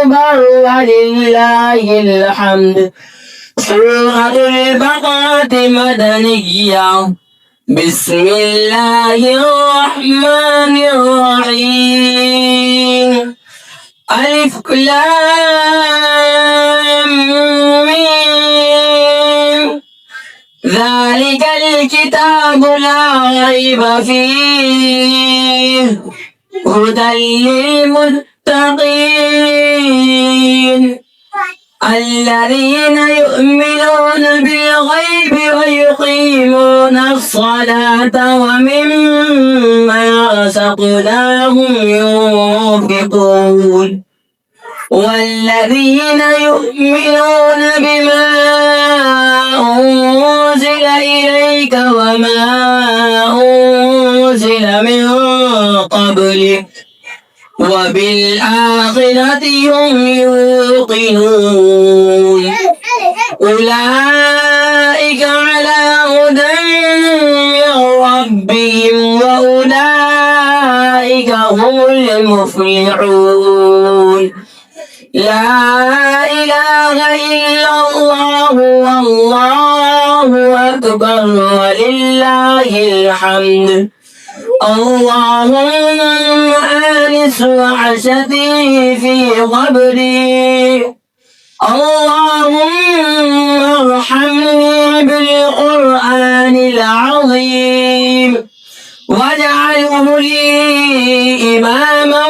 أكبر ولله الحمد. سورة البقرة مدنية. بسم الله الرحمن الرحيم. ألف لام ميم. ذلك الكتاب لا ريب فيه هدى للمتقين الذين يؤمنون بالغيب ويقيمون الصلاة ومما رزقناهم ينفقون والذين يؤمنون بما أنزل إليك وما أنزل من قبلك وبالآخرة هم يوقنون أولئك على هدى من ربهم وأولئك هم المفلحون. لا إله إلا الله والله أكبر ولله الحمد. اللهم آنس وحشتي في قبري. اللهم ارحمني بالقرآن العظيم واجعله لي إماما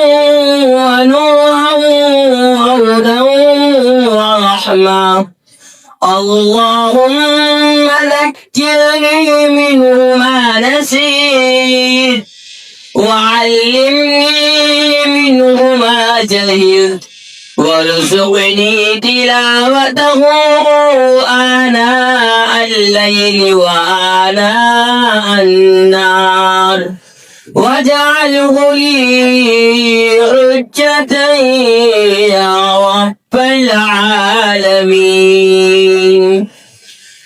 ونورا وهدى ورحمة. اللهم ذكرني منه ما نسيت وعلمني منه ما جهلت وارزقني تلاوته آناء الليل وآناء النهار واجعله لي حجة يا رب العالمين.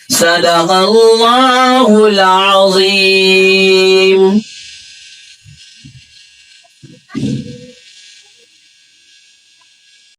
صدق الله العظيم.